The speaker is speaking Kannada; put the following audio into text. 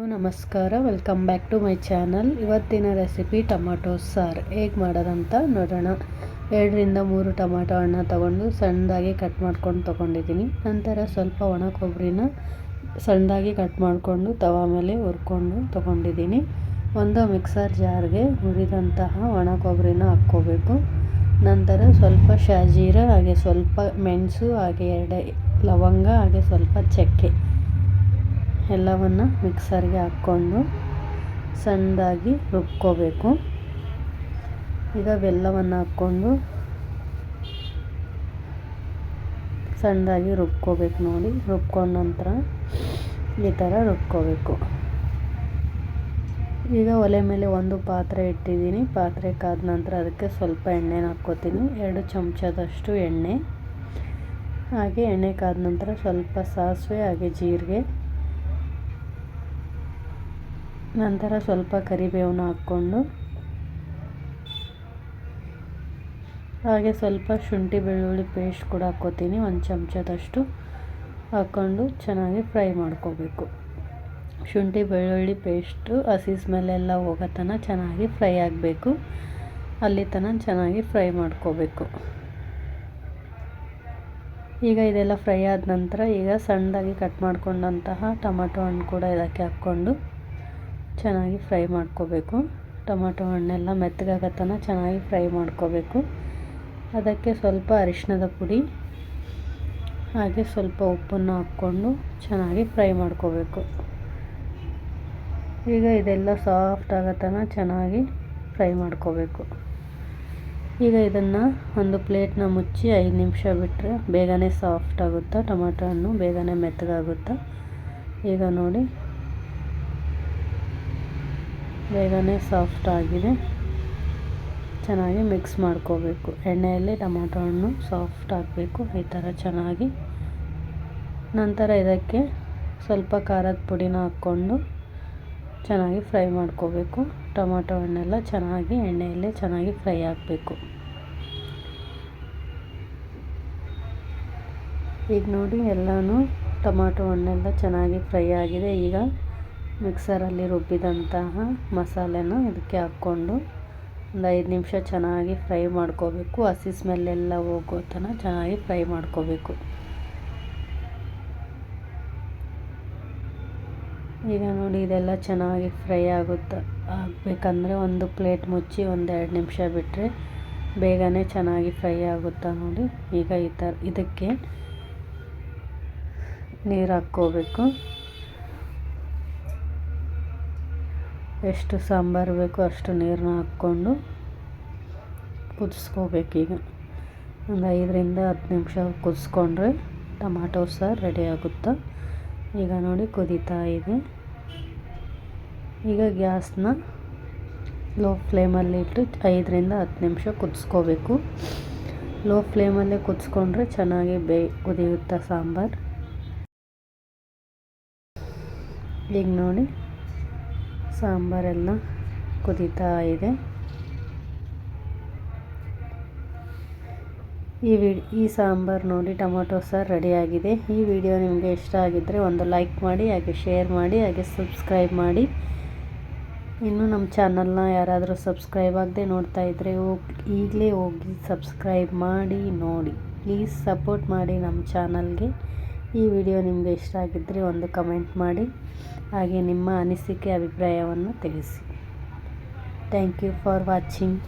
ನಮಸ್ಕಾರ, welcome back to my channel. ಇವತ್ತಿನ ರೆಸಿಪಿ ಟೊಮಾಟೊ ಸಾರು ಹೇಗೆ ಮಾಡೋದಂತ ನೋಡೋಣ. 2ರಿಂದ 3 ಟೊಮಾಟೊ ಹಣ್ಣು ತಗೊಂಡು ಸಣ್ಣದಾಗಿ ಕಟ್ ಮಾಡ್ಕೊಂಡು ತೊಗೊಂಡಿದ್ದೀನಿ. ನಂತರ ಸ್ವಲ್ಪ ಒಣ ಕೊಬ್ಬರಿನ ಸಣ್ಣದಾಗಿ ಕಟ್ ಮಾಡಿಕೊಂಡು ತವಾ ಮೇಲೆ ಹುರ್ಕೊಂಡು ತೊಗೊಂಡಿದ್ದೀನಿ. ಒಂದು ಮಿಕ್ಸರ್ ಜಾರ್ಗೆ ಹುರಿದಂತಹ ಒಣ ಕೊಬ್ಬರಿನ ಹಾಕ್ಕೋಬೇಕು. ನಂತರ ಸ್ವಲ್ಪ ಶಾಜೀರ, ಹಾಗೆ ಸ್ವಲ್ಪ ಮೆಣಸು, ಹಾಗೆ 2 ಲವಂಗ, ಹಾಗೆ ಸ್ವಲ್ಪ ಚಕ್ಕೆ ಎಲ್ಲವನ್ನು ಮಿಕ್ಸರ್ಗೆ ಹಾಕ್ಕೊಂಡು ಸಣ್ಣದಾಗಿ ರುಬ್ಕೋಬೇಕು. ಈಗ ಬೆಲ್ಲವನ್ನು ಹಾಕ್ಕೊಂಡು ಸಣ್ಣದಾಗಿ ರುಬ್ಕೋಬೇಕು. ನೋಡಿ, ರುಬ್ಕೊಂಡ ನಂತರ ಈ ಥರ ರುಬ್ಕೋಬೇಕು. ಈಗ ಒಲೆ ಮೇಲೆ ಒಂದು ಪಾತ್ರೆ ಇಟ್ಟಿದ್ದೀನಿ. ಪಾತ್ರೆ ಕಾದ ನಂತರ ಅದಕ್ಕೆ ಸ್ವಲ್ಪ ಎಣ್ಣೆನ ಹಾಕ್ಕೋತೀನಿ. 2 ಚಮಚದಷ್ಟು ಎಣ್ಣೆ. ಹಾಗೆ ಎಣ್ಣೆ ಕಾದ ನಂತರ ಸ್ವಲ್ಪ ಸಾಸಿವೆ, ಹಾಗೆ ಜೀರಿಗೆ, ನಂತರ ಸ್ವಲ್ಪ ಕರಿಬೇವನ್ನ ಹಾಕ್ಕೊಂಡು, ಹಾಗೆ ಸ್ವಲ್ಪ ಶುಂಠಿ ಬೆಳ್ಳುಳ್ಳಿ ಪೇಸ್ಟ್ ಕೂಡ ಹಾಕ್ಕೋತೀನಿ. 1 ಚಮಚದಷ್ಟು ಹಾಕ್ಕೊಂಡು ಚೆನ್ನಾಗಿ ಫ್ರೈ ಮಾಡ್ಕೋಬೇಕು. ಶುಂಠಿ ಬೆಳ್ಳುಳ್ಳಿ ಪೇಸ್ಟು ಹಸಿ ಸ್ಮೆಲ್ಲೆಲ್ಲ ಹೋಗೋ ತನಕ ಚೆನ್ನಾಗಿ ಫ್ರೈ ಆಗಬೇಕು. ಅಲ್ಲಿ ತನಕ ಚೆನ್ನಾಗಿ ಫ್ರೈ ಮಾಡ್ಕೋಬೇಕು. ಈಗ ಇದೆಲ್ಲ ಫ್ರೈ ಆದ ನಂತರ ಈಗ ಸಣ್ಣದಾಗಿ ಕಟ್ ಮಾಡ್ಕೊಂಡಂತಹ ಟೊಮಾಟೊ ಹಣ್ಣು ಕೂಡ ಇದಕ್ಕೆ ಹಾಕ್ಕೊಂಡು ಚೆನ್ನಾಗಿ ಫ್ರೈ ಮಾಡ್ಕೋಬೇಕು. ಟೊಮಾಟೊ ಹಣ್ಣೆಲ್ಲ ಮೆತ್ತಗಾಗೋ ತನಕ ಚೆನ್ನಾಗಿ ಫ್ರೈ ಮಾಡ್ಕೋಬೇಕು. ಅದಕ್ಕೆ ಸ್ವಲ್ಪ ಅರಿಶಿಣದ ಪುಡಿ, ಹಾಗೆ ಸ್ವಲ್ಪ ಉಪ್ಪನ್ನು ಹಾಕ್ಕೊಂಡು ಚೆನ್ನಾಗಿ ಫ್ರೈ ಮಾಡ್ಕೋಬೇಕು. ಈಗ ಇದೆಲ್ಲ ಸಾಫ್ಟ್ ಆಗೋ ತನಕ ಚೆನ್ನಾಗಿ ಫ್ರೈ ಮಾಡ್ಕೋಬೇಕು. ಈಗ ಇದನ್ನು ಒಂದು ಪ್ಲೇಟ್ನ ಮುಚ್ಚಿ 5 ನಿಮಿಷ ಬಿಟ್ಟರೆ ಬೇಗನೆ ಸಾಫ್ಟ್ ಆಗುತ್ತೆ. ಟೊಮಾಟೊ ಹಣ್ಣು ಬೇಗನೆ ಮೆತ್ತಗಾಗುತ್ತೆ. ಈಗ ನೋಡಿ, ಬೇಗನೆ ಸಾಫ್ಟ್ ಆಗಿದೆ. ಚೆನ್ನಾಗಿ ಮಿಕ್ಸ್ ಮಾಡ್ಕೋಬೇಕು. ಎಣ್ಣೆಯಲ್ಲಿ ಟೊಮಾಟೊ ಹಣ್ಣು ಸಾಫ್ಟ್ ಆಗಬೇಕು, ಈ ಥರ ಚೆನ್ನಾಗಿ. ನಂತರ ಇದಕ್ಕೆ ಸ್ವಲ್ಪ ಖಾರದ ಪುಡಿನ ಹಾಕ್ಕೊಂಡು ಚೆನ್ನಾಗಿ ಫ್ರೈ ಮಾಡ್ಕೋಬೇಕು. ಟೊಮಾಟೊ ಹಣ್ಣೆಲ್ಲ ಚೆನ್ನಾಗಿ ಎಣ್ಣೆಯಲ್ಲೇ ಚೆನ್ನಾಗಿ ಫ್ರೈ ಆಗಬೇಕು. ಈಗ ನೋಡಿ, ಎಲ್ಲನೂ ಟೊಮಾಟೊ ಹಣ್ಣೆಲ್ಲ ಚೆನ್ನಾಗಿ ಫ್ರೈ ಆಗಿದೆ. ಈಗ ಮಿಕ್ಸರಲ್ಲಿ ರುಬ್ಬಿದಂತಹ ಮಸಾಲೆನ ಇದಕ್ಕೆ ಹಾಕ್ಕೊಂಡು ಒಂದು 5 ನಿಮಿಷ ಚೆನ್ನಾಗಿ ಫ್ರೈ ಮಾಡ್ಕೋಬೇಕು. ಹಸಿ ಸ್ಮೆಲ್ಲೆಲ್ಲ ಹೋಗೋ ತನಕ ಚೆನ್ನಾಗಿ ಫ್ರೈ ಮಾಡ್ಕೋಬೇಕು. ಈಗ ನೋಡಿ, ಇದೆಲ್ಲ ಚೆನ್ನಾಗಿ ಫ್ರೈ ಆಗಬೇಕಂದ್ರೆ ಒಂದು ಪ್ಲೇಟ್ ಮುಚ್ಚಿ 1-2 ನಿಮಿಷ ಬಿಟ್ಟರೆ ಬೇಗನೆ ಚೆನ್ನಾಗಿ ಫ್ರೈ ಆಗುತ್ತಾ. ನೋಡಿ, ಈಗ ಈ ಥರ ಇದಕ್ಕೆ ನೀರು ಹಾಕ್ಕೋಬೇಕು. ಎಷ್ಟು ಸಾಂಬಾರು ಬೇಕೋ ಅಷ್ಟು ನೀರನ್ನ ಹಾಕ್ಕೊಂಡು ಕುದಿಸ್ಕೋಬೇಕು. ಈಗ ಒಂದು 5ರಿಂದ 10 ನಿಮಿಷ ಕುದಿಸ್ಕೊಂಡ್ರೆ ಟೊಮಾಟೊ ಸಾರು ರೆಡಿ ಆಗುತ್ತೆ. ಈಗ ನೋಡಿ, ಕುದೀತಾ ಇದೆ. ಈಗ ಗ್ಯಾಸ್ನ ಲೋ ಫ್ಲೇಮಲ್ಲಿ ಇಟ್ಟು 5ರಿಂದ 10 ನಿಮಿಷ ಕುದಿಸ್ಕೋಬೇಕು. ಲೋ ಫ್ಲೇಮಲ್ಲೇ ಕುದಿಸ್ಕೊಂಡ್ರೆ ಚೆನ್ನಾಗಿ ಕುದಿಯುತ್ತೆ ಸಾಂಬಾರು. ಈಗ ನೋಡಿ, ಸಾಂಬಾರೆಲ್ಲ ಕುದೀತಾ ಇದೆ. ಈ ಸಾಂಬಾರು ನೋಡಿ, ಟೊಮಾಟೊ ಸಾರು ರೆಡಿಯಾಗಿದೆ. ಈ ವಿಡಿಯೋ ನಿಮಗೆ ಇಷ್ಟ ಆಗಿದ್ದರೆ ಒಂದು ಲೈಕ್ ಮಾಡಿ, ಹಾಗೆ ಶೇರ್ ಮಾಡಿ, ಹಾಗೆ ಸಬ್ಸ್ಕ್ರೈಬ್ ಮಾಡಿ. ಇನ್ನು ನಮ್ಮ ಚಾನಲ್ನ ಯಾರಾದರೂ ಸಬ್ಸ್ಕ್ರೈಬ್ ಆಗದೆ ನೋಡ್ತಾ ಇದ್ದರೆ ಈಗಲೇ ಹೋಗಿ ಸಬ್ಸ್ಕ್ರೈಬ್ ಮಾಡಿ ನೋಡಿ. ಪ್ಲೀಸ್ ಸಪೋರ್ಟ್ ಮಾಡಿ ನಮ್ಮ ಚಾನಲ್ಗೆ. ಈ ವಿಡಿಯೋ ನಿಮಗೆ ಇಷ್ಟ ಆಗಿದ್ದರೆ ಒಂದು ಕಮೆಂಟ್ ಮಾಡಿ, ಹಾಗೆ ನಿಮ್ಮ ಅನಿಸಿಕೆ ಅಭಿಪ್ರಾಯವನ್ನು ತಿಳಿಸಿ. Thank you for watching.